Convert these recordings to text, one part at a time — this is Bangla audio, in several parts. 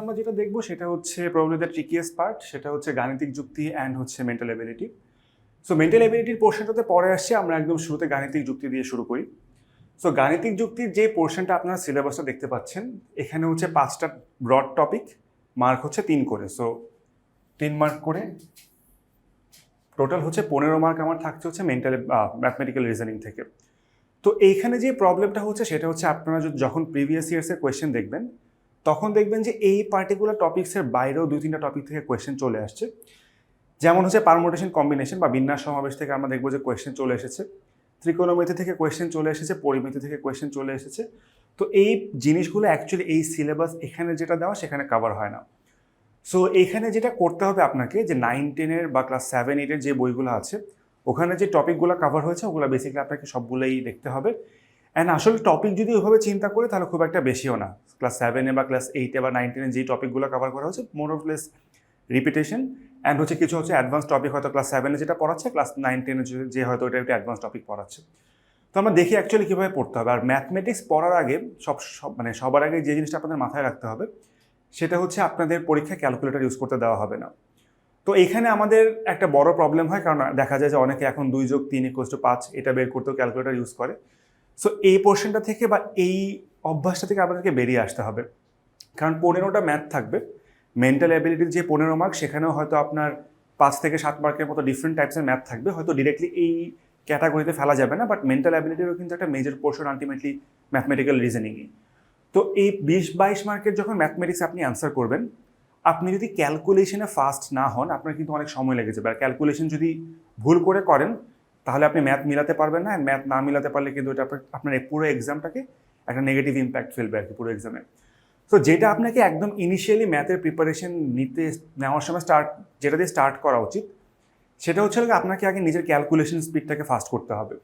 আমরা যেটা দেখবো সেটা হচ্ছে প্রবলি দ্য ট্রিকিয়েস্ট পার্ট, সেটা হচ্ছে গাণিতিক যুক্তি অ্যান্ড হচ্ছে মেন্টাল এবিলিটি। সো মেন্টাল এবিলিটির পোর্শনটাতে পরে আসছে, আমরা একদম শুরুতে গাণিতিক যুক্তি দিয়ে শুরু করি। সো গাণিতিক যুক্তির যে পোর্শনটা আপনারা সিলেবাসটা দেখতে পাচ্ছেন, এখানে হচ্ছে 5টা ব্রড টপিক, মার্ক হচ্ছে 3 করে। সো 3 মার্ক করে টোটাল হচ্ছে 15 মার্ক আমার থাকছে হচ্ছে মেন্টাল ম্যাথমেটিক্যাল রিজনিং থেকে। তো এইখানে যে প্রবলেমটা হচ্ছে সেটা হচ্ছে আপনারা যখন প্রিভিয়াস ইয়ার্সের কোয়েশ্চেন দেখবেন, তখন দেখবেন যে এই পার্টিকুলার টপিক্সের বাইরেও 2-3টা টপিক থেকে কোয়েশ্চেন চলে আসছে। যেমন হচ্ছে পারমুটেশন কম্বিনেশন বা বিন্যাস সমাবেশ থেকে আমরা দেখবো যে কোয়েশ্চেন চলে এসেছে, ত্রিকোণমিতি থেকে কোয়েশ্চেন চলে এসেছে, পরিমিতি থেকে কোয়েশ্চেন চলে এসেছে। তো এই জিনিসগুলো অ্যাকচুয়ালি এই সিলেবাস এখানে যেটা দেওয়া সেখানে কভার হয় না। সো এইখানে যেটা করতে হবে আপনাকে, যে 9-10-এর বা ক্লাস 7-8-এর যে বইগুলো আছে ওখানে যে টপিকগুলো কভার হয়েছে ওগুলো বেসিক্যালি আপনাকে সবগুলোই দেখতে হবে। অ্যান্ড আসলে টপিক যদি ওইভাবে চিন্তা করে তাহলে খুব একটা বেশিও না। ক্লাস 7-এ বা ক্লাস 8-এ বা 9-10-এ যে টপিকগুলো কভার করা হচ্ছে more of less repetition, and হচ্ছে কিছু হচ্ছে অ্যাডভান্স টপিক, হয়তো ক্লাস 7-এ যেটা পড়াচ্ছে ক্লাস 9-10-এ যে হয়তো ওটা একটা অ্যাডভান্স টপিক পড়াচ্ছে। তো আমরা দেখি অ্যাকচুয়ালি কীভাবে পড়তে হবে। আর ম্যাথমেটিক্স পড়ার আগে সবার আগে যে জিনিসটা আপনাদের মাথায় রাখতে হবে সেটা হচ্ছে আপনাদের পরীক্ষায় ক্যালকুলেটর ইউজ করতে দেওয়া হবে না। তো এখানে আমাদের একটা বড় প্রবলেম হয়, কারণ দেখা যায় যে অনেকে এখন 2+3=5 এটা বের করতেও ক্যালকুলেটর ইউজ করে। সো এই পোর্শনটা থেকে বা এই অভ্যাসটা থেকে আপনাদেরকে বেরিয়ে আসতে হবে, কারণ 15টা ম্যাথ থাকবে। মেন্টাল অ্যাবিলিটির যে 15 মার্ক, সেখানেও হয়তো আপনার 5 থেকে 7 মার্কের মতো ডিফারেন্ট টাইপসের ম্যাথ থাকবে, হয়তো ডিরেক্টলি এই ক্যাটাগরিতে ফেলা যাবে না, বাট মেন্টাল অ্যাবিলিটিরও কিন্তু একটা মেজর পোর্শন আলটিমেটলি ম্যাথমেটিক্যাল রিজনিংই। তো এই 20-22 মার্কের যখন ম্যাথমেটিক্স আপনি অ্যান্সার করবেন, আপনি যদি ক্যালকুলেশনে ফাস্ট না হন আপনার কিন্তু অনেক সময় লেগে যাবে। আর ক্যালকুলেশন যদি ভুল করে করেন তাহলে আপনি ম্যাথ মিলাতে পারবেন না, ম্যাথ না মিলাতে পারলে কিন্তু এটা আপনার এই পুরো এক্সামটাকে একটা নেগেটিভ ইম্প্যাক্ট ফেলবে আর কি পুরো এক্সামে। তো যেটা আপনাকে একদম ইনিশিয়ালি ম্যাথের প্রিপারেশন নেওয়ার সময় যেটা দিয়ে স্টার্ট করা উচিত সেটা হচ্ছে আপনাকে আগে নিজের ক্যালকুলেশন স্পিডটাকে ফাস্ট করতে হবে।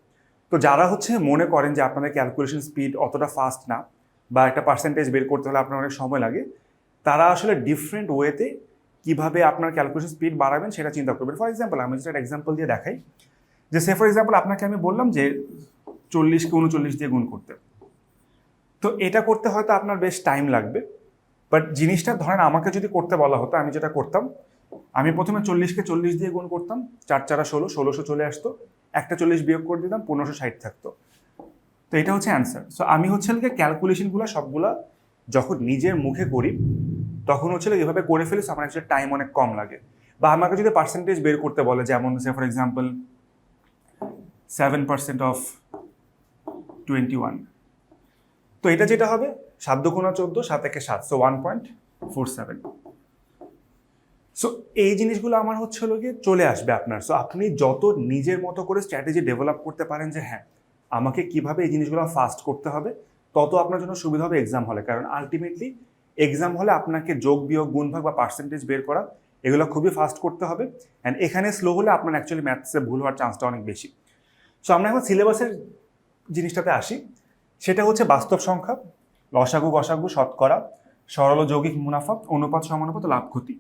তো যারা হচ্ছে মনে করেন যে আপনাদের ক্যালকুলেশন স্পিড অতটা ফাস্ট না, বা একটা পার্সেন্টেজ বের করতে হলে আপনার অনেক সময় লাগে, তারা আসলে ডিফারেন্ট ওয়েতে কীভাবে আপনার ক্যালকুলেশন স্পিড বাড়াবেন সেটা চিন্তা করবেন। ফর এক্সাম্পল আমি যেটা একটা এক্সাম্পল দিয়ে দেখাই, যে সে ফর এক্সাম্পল আপনাকে আমি বললাম যে 40কে 39 দিয়ে গুণ করতে। তো এটা করতে হয়তো আপনার বেশ টাইম লাগবে, বাট জিনিসটা ধরেন আমাকে যদি করতে বলা হতো, আমি যেটা করতাম, আমি প্রথমে 40কে 40 দিয়ে গুণ করতাম, 4×4=16, 1600 চলে আসতো, একটা 40 বিয়োগ করে দিতাম, 1560 থাকতো। তো এটা হচ্ছে অ্যান্সার। সো আমি হচ্ছে ক্যালকুলেশনগুলো সবগুলা যখন নিজের মুখে করি তখন হচ্ছে এভাবে করে ফেলিস, আমার অ্যাকচুয়ালি টাইম অনেক কম লাগে। বা আমাকে যদি পার্সেন্টেজ বের করতে বলে, যেমন সে ফর এক্সাম্পল 7% অফ 21, তো এটা যেটা হবে 7×14, 7×1=7, সো 1.47। সো এই জিনিসগুলো আমার হচ্ছে গিয়ে চলে আসবে আপনার। সো আপনি যত নিজের মতো করে স্ট্র্যাটেজি ডেভেলপ করতে পারেন যে হ্যাঁ আমাকে কিভাবে এই জিনিসগুলো ফাস্ট করতে হবে, তত আপনার জন্য সুবিধা হবে এক্সাম হলে। কারণ আলটিমেটলি এক্সাম হলে আপনাকে যোগ বিয়োগ গুণভাগ বা পার্সেন্টেজ বের করা এগুলো খুবই ফাস্ট করতে হবে, অ্যান্ড এখানে স্লো হলে আপনার অ্যাকচুয়ালি ম্যাথসে ভুল হওয়ার চান্সটা অনেক বেশি। সো আমরা এখন সিলেবাসের জিনিসটাতে আসি, সেটা হচ্ছে বাস্তব সংখ্যা, লসাগু গসাগু, শতকরা, সরল ও যৌগিক মুনাফা, অনুপাত সমানুপাত, লাভ ক্ষতি।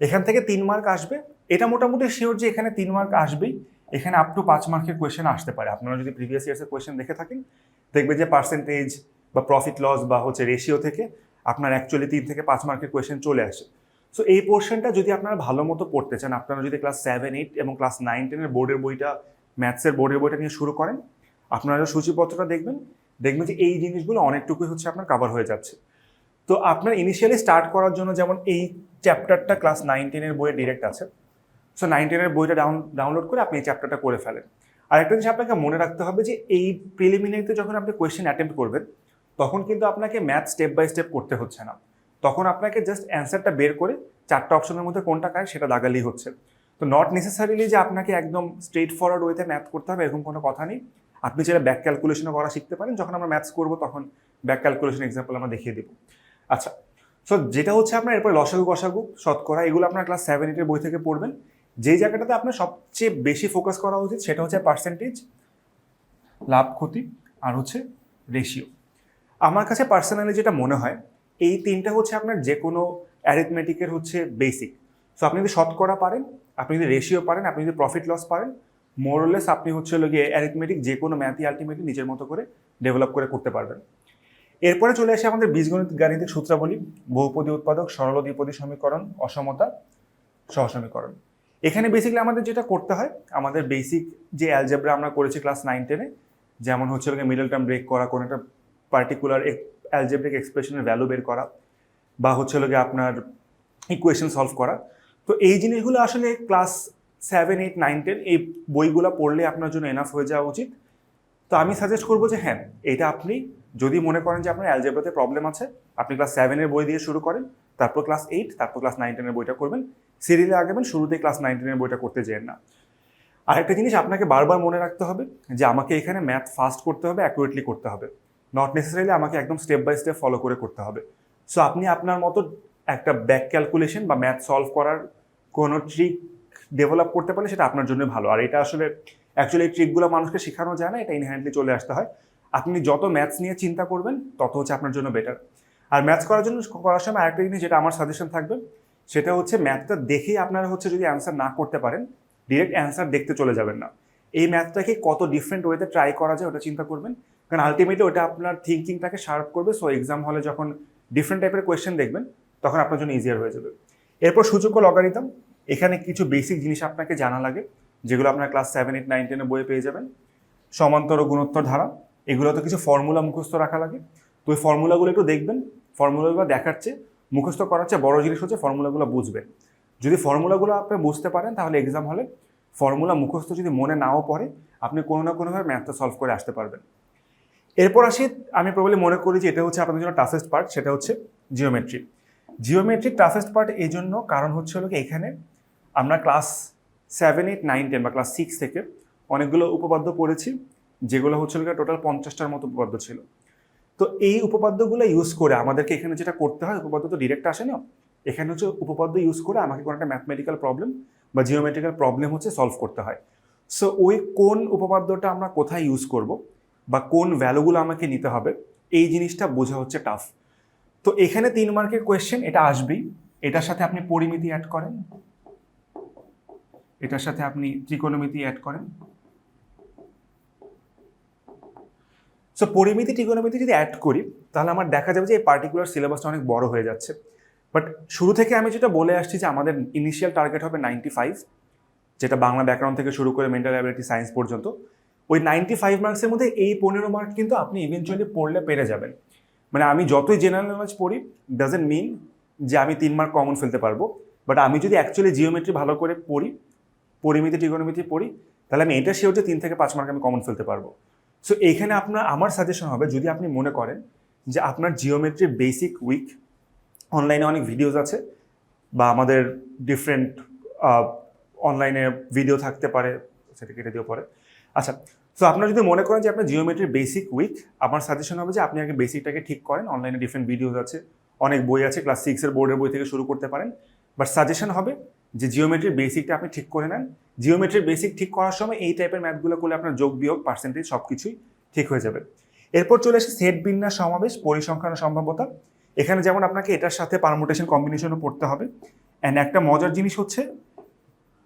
এখান থেকে 3 মার্ক আসবে, এটা মোটামুটি শিওর যে এখানে 3 মার্ক আসবেই। এখানে আপ টু 5 মার্কের কোয়েশ্চেন আসতে পারে। আপনারা যদি প্রিভিয়াস ইয়ার্সের কোয়েশ্চেন দেখে থাকেন দেখবে যে পার্সেন্টেজ বা প্রফিট লস বা হচ্ছে রেশিও থেকে আপনার অ্যাকচুয়ালি 3 থেকে 5 মার্কের কোয়েশ্চেন চলে আসে। সো এই পোর্শনটা যদি আপনারা ভালো মতো পড়তে চান, আপনারা যদি ক্লাস 7-8 এবং ক্লাস 9-10-এর বোর্ডের বইটা, ম্যাথসের বোর্ডের বইটা নিয়ে শুরু করেন, আপনারা সূচিপত্রটা দেখবেন যে এই জিনিসগুলো অনেকটুকুই হচ্ছে আপনার কভার হয়ে যাচ্ছে। তো আপনার ইনিশিয়ালি স্টার্ট করার জন্য যেমন এই চ্যাপ্টারটা ক্লাস 9-10-এর বইয়ে ডিরেক্ট আছে, সো 9-10-এর বইটা ডাউনলোড করে আপনি এই চ্যাপ্টারটা করে ফেলেন। আর একটা জিনিস আপনাকে মনে রাখতে হবে যে এই প্রিলিমিনারিতে যখন আপনি কোয়েশ্চেন অ্যাটেম্প্ট করবেন তখন কিন্তু আপনাকে ম্যাথ স্টেপ বাই স্টেপ করতে হচ্ছে না, তখন আপনাকে জাস্ট অ্যান্সারটা বের করে 4টা অপশনের মধ্যে কোনটা কার সেটা দাগালেই হচ্ছে। তো নট নেসেসারিলি যে আপনাকে একদম স্ট্রেট ফরওয়ার্ড ওয়েতে ম্যাথ করতে হবে এরকম কোনো কথা নেই। আপনি চাইলে ব্যাক ক্যালকুলেশনও করা শিখতে পারেন, যখন আমরা ম্যাথস করবো তখন ব্যাক ক্যালকুলেশন এক্সাম্পল আমরা দেখিয়ে দেবো। আচ্ছা, সো যেটা হচ্ছে আপনার এরপরে লসাগু গসাগু শতকরা, এগুলো আপনার ক্লাস 7-8-এর বই থেকে পড়বেন। যেই জায়গাটাতে আপনার সবচেয়ে বেশি ফোকাস করা উচিত সেটা হচ্ছে পার্সেন্টেজ, লাভ ক্ষতি আর হচ্ছে রেশিও। আমার কাছে পার্সোনালি যেটা মনে হয় এই 3টা হচ্ছে আপনার যে কোনো অ্যারিথমেটিকের হচ্ছে বেসিক। সো আপনি যদি শতকরা পারেন, আপনি যদি রেশিও পারেন, আপনি যদি প্রফিট লস পারেন, মোরলেস আপনি হচ্ছে গিয়ে অ্যারিথমেটিক যে কোনো ম্যাথই আলটিমেটলি নিজের মতো করে ডেভেলপ করে করতে পারবেন। এরপরে চলে আসে আমাদের বীজগণিত গাণিতিক সূত্রাবলী, বহুপদী উৎপাদক, সরল ও দ্বিপদী সমীকরণ, অসমতা, সহসমীকরণ। এখানে বেসিক্যালি আমাদের যেটা করতে হয়, আমাদের বেসিক যে অ্যালজেব্রা আমরা করেছি ক্লাস 9-10-এ, যেমন হচ্ছে মিডল টার্ম ব্রেক করা, কোনো একটা পার্টিকুলার অ্যালজেব্রিক এক্সপ্রেশনের ভ্যালু বের করা, বা হচ্ছে আপনার ইকুয়েশন সলভ করা। তো এই জিনিসগুলো আসলে ক্লাস 7, 8, 9, 10 এই বইগুলো পড়লে আপনার জন্য এনাফ হয়ে যাওয়া উচিত। তো আমি সাজেস্ট করবো যে হ্যাঁ, এটা আপনি যদি মনে করেন যে আপনার অ্যালজেব্রাতে প্রবলেম আছে, আপনি ক্লাস 7-এর বই দিয়ে শুরু করেন, তারপর ক্লাস 8, তারপর ক্লাস 9-10-এর বইটা করবেন, সিরিয়ালে আগাবেন, শুরুতে ক্লাস 9-10-এর বইটা করতে যেন না। আরেকটা জিনিস আপনাকে বারবার মনে রাখতে হবে যে আমাকে এখানে ম্যাথ ফাস্ট করতে হবে, অ্যাকুরেটলি করতে হবে, নট নেসেসারিলি আমাকে একদম স্টেপ বাই স্টেপ ফলো করে করতে হবে। সো আপনি আপনার মতো একটা ব্যাক ক্যালকুলেশন বা ম্যাথ সলভ করার কোনো ট্রিক ডেভেলপ করতে পারলে সেটা আপনার জন্য ভালো। আর এটা আসলে অ্যাকচুয়ালি এই ট্রিকগুলো মানুষকে শেখানো যায় না, এটা ইনহ্যান্ডলি চলে আসতে হয়। আপনি যত ম্যাথস নিয়ে চিন্তা করবেন তত হচ্ছে আপনার জন্য বেটার। আর ম্যাথস করার সময় আরেকটা জিনিস যেটা আমার সাজেশন থাকবে, সেটা হচ্ছে ম্যাথটা দেখেই আপনারা হচ্ছে যদি অ্যান্সার না করতে পারেন, ডিরেক্ট অ্যান্সার দেখতে চলে যাবেন না। এই ম্যাথটাকে কত ডিফারেন্ট ওয়েতে ট্রাই করা যায় ওটা চিন্তা করবেন, কারণ আলটিমেটলি ওটা আপনার থিঙ্কিংটাকে শার্প করবে। সো এক্সাম হলে যখন ডিফারেন্ট টাইপের কোয়েশ্চেন দেখবেন তখন আপনার জন্য ইজিয়ার হয়ে যাবে। এরপর সূচক ও লগারিদম, এখানে কিছু বেসিক জিনিস আপনাকে জানা লাগে, যেগুলো আপনার ক্লাস 7, 8, 9, 10-এর বইয়ে পেয়ে যাবেন। সমান্তর ও গুণোত্তর ধারা, এগুলো তো কিছু ফর্মুলা মুখস্থ রাখা লাগে, তো ওই ফর্মুলাগুলো একটু দেখবেন। ফর্মুলাগুলো দেখার চেয়ে মুখস্থ করার চেয়ে বড় জিনিস হচ্ছে ফর্মুলাগুলো বুঝবেন। যদি ফর্মুলাগুলো আপনি বুঝতে পারেন তাহলে এক্সাম হলে ফর্মুলা মুখস্থ যদি মনে নাও পড়ে, আপনি কোনো না কোনোভাবে ম্যাথটা সলভ করে আসতে পারবেন। এরপর আসি, আমি প্রবলি মনে করি যে এটা হচ্ছে আপনাদের জন্য টাফেস্ট পার্ট, সেটা হচ্ছে জিওমেট্রি। জিওমেট্রি টাফেস্ট পার্ট এই জন্য কারণ হচ্ছে এখানে আমরা ক্লাস 7, 8, 9, 10 বা ক্লাস 6 থেকে অনেকগুলো উপপাদ্য পড়েছি, যেগুলো হচ্ছে টোটাল 50টার মতো উপপাদ্য ছিল। তো এই উপপাদ্যগুলো ইউজ করে আমাদেরকে এখানে যেটা করতে হয়, উপপাদ্য তো ডিরেক্ট আসে না, এখানে হচ্ছে উপপাদ্য ইউজ করে আমাকে কোনো একটা ম্যাথমেটিক্যাল প্রবলেম বা জিওমেট্রিক্যাল প্রবলেম হচ্ছে সলভ করতে হয়। সো ওই কোন উপপাদ্যটা আমরা কোথায় ইউজ করব বা কোন ভ্যালুগুলো আমাকে নিতে হবে, এই জিনিসটা বোঝা হচ্ছে টাফ। তো এখানে 3 মার্কের কোয়েশ্চেন, এটা আসবেই। এটার সাথে আপনি পরিমিতি অ্যাড করেন, এটার সাথে আপনি ত্রিকোণমিতি অ্যাড করেন। সো পরিমিতি ত্রিকোণমিতি যদি অ্যাড করি তাহলে আমার দেখা যাবে যে এই পার্টিকুলার সিলেবাসটা অনেক বড় হয়ে যাচ্ছে। বাট শুরু থেকে আমি যেটা বলে আসছি যে আমাদের ইনিশিয়াল টার্গেট হবে 95, যেটা বাংলা ব্যাকরণ থেকে শুরু করে মেন্টাল অ্যাবিলিটি সায়েন্স পর্যন্ত। ওই 95 মার্কসের মধ্যে এই 15 মার্ক কিন্তু আপনি ইভেনচুয়ালি পড়লে পেরে যাবেন। মানে আমি যতই জেনারেল নলেজ পড়ি ডাজেন্ট মিন যে আমি 3 মার্ক কমন ফেলতে পারবো। বাট আমি যদি অ্যাকচুয়ালি জিওমেট্রি ভালো করে পড়ি, পরিমিতি ত্রিকোণমিতি পড়ি, তাহলে আমি এটা শিওর যে 3 থেকে 5 মার্ক আমি কমন ফেলতে পারবো। সো এইখানে আমার সাজেশন হবে, যদি আপনি মনে করেন যে আপনার জিওমেট্রি বেসিক উইক, অনলাইনে অনেক ভিডিওস আছে বা আমাদের ডিফারেন্ট অনলাইনে ভিডিও থাকতে পারে, সেটা কেটে দিয়েও পরে। আচ্ছা, সো আপনার যদি মনে করেন যে আপনার জিওমেট্রির বেসিক উইক, আমার সাজেশন হবে যে আপনি আগে বেসিকটাকে ঠিক করেন। অনলাইনে ডিফারেন্ট ভিডিওস আছে, অনেক বই আছে, ক্লাস 6-এর বোর্ডের বই থেকে শুরু করতে পারেন। বাট সাজেশন হবে যে জিওমেট্রির বেসিকটা আপনি ঠিক করে নেন। জিওমেট্রির বেসিক ঠিক করার সময় এই টাইপের ম্যাথগুলো করলে আপনার যোগ বিয়োগ পার্সেন্টেজ সব কিছুই ঠিক হয়ে যাবে। এরপর চলে আসে সেট বিন্যাস সমাবেশ পরিসংখ্যান সম্ভাব্যতা। এখানে যেমন আপনাকে এটার সাথে পারমুটেশন কম্বিনেশনও পড়তে হবে। অ্যান্ড একটা মজার জিনিস হচ্ছে,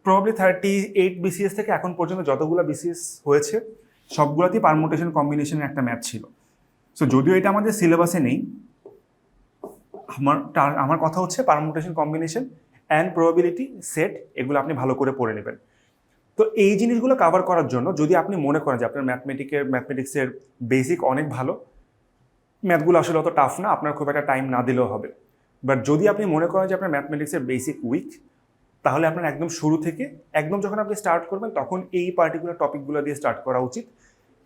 প্রবাবলি 38 বিসিএস থেকে এখন পর্যন্ত যতগুলো বিসিএস হয়েছে সবগুলোতেই পারমুটেশন কম্বিনেশনের একটা ম্যাথ ছিল। সো যদিও এটা আমাদের সিলেবাসে নেই, আমার কথা হচ্ছে permutation combination and probability set, এগুলো আপনি ভালো করে পড়ে নেবেন। তো এই জিনিসগুলো কভার করার জন্য যদি আপনি মনে করেন যে আপনার ম্যাথমেটিক্সের বেসিক অনেক ভালো, ম্যাথগুলো আসলে অত টাফ না, আপনার খুব একটা টাইম না দিলেও হবে। বাট যদি আপনি মনে করেন যে আপনার ম্যাথমেটিক্সের বেসিক উইক, তাহলে আপনার একদম শুরু থেকে একদম যখন আপনি স্টার্ট করবেন তখন এই পার্টিকুলার টপিকগুলো দিয়ে স্টার্ট করা উচিত।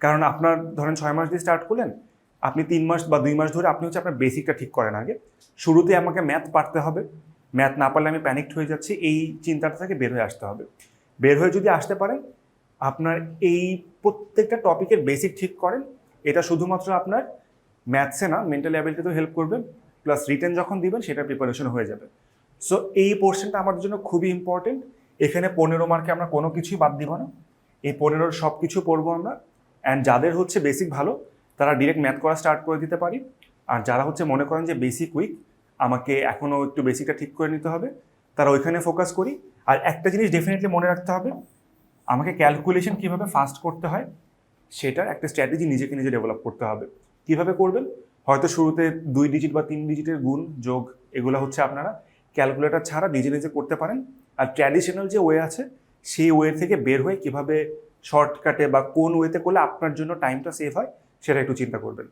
কারণ আপনার ধরেন 6 মাস দিয়ে স্টার্ট করলেন, আপনি 3 মাস বা 2 মাস ধরে আপনি হচ্ছে আপনার বেসিকটা ঠিক করেন আগে। শুরুতে আমাকে ম্যাথ পারতে হবে, ম্যাথ না পারলে আমি প্যানিকড হয়ে যাচ্ছি, এই চিন্তাটা থেকে বের হয়ে আসতে হবে। বের হয়ে যদি আসতে পারেন, আপনার এই প্রত্যেকটা টপিকের বেসিক ঠিক করেন, এটা শুধুমাত্র আপনার ম্যাথসে না মেন্টাল অ্যাবিলিটিতেও হেল্প করবে, প্লাস রিটেন যখন দিবেন সেটা প্রিপারেশন হয়ে যাবে। সো এই পোর্শনটা আমাদের জন্য খুবই ইম্পর্টেন্ট। এখানে 15 মার্কে আমরা কোনো কিছুই বাদ দিব না, এই 15 সব কিছু পড়বো আমরা। অ্যান্ড যাদের হচ্ছে বেসিক ভালো তারা ডিরেক্ট ম্যাথ করা স্টার্ট করে দিতে পারি। আর যারা হচ্ছে মনে করেন যে বেসিক উইক, আমাকে এখনও একটু বেসিকটা ঠিক করে নিতে হবে, তারা ওইখানে ফোকাস করি। আর একটা জিনিস ডেফিনেটলি মনে রাখতে হবে, আমাকে ক্যালকুলেশন কীভাবে ফাস্ট করতে হয় সেটার একটা স্ট্র্যাটেজি নিজেকে নিজে ডেভেলপ করতে হবে। কীভাবে করবেন? হয়তো শুরুতে 2 ডিজিট বা 3 ডিজিটের গুণ যোগ এগুলো হচ্ছে আপনারা ক্যালকুলেটর ছাড়া নিজে নিজে করতে পারেন। আর ট্র্যাডিশনাল যে ওয়ে আছে সেই ওয়ে থেকে বের হয়ে কিভাবে শর্টকাটে বা কোন ওয়েতে করলে আপনার জন্য টাইমটা সেভ হয় সেটা একটু চিন্তা করবেন।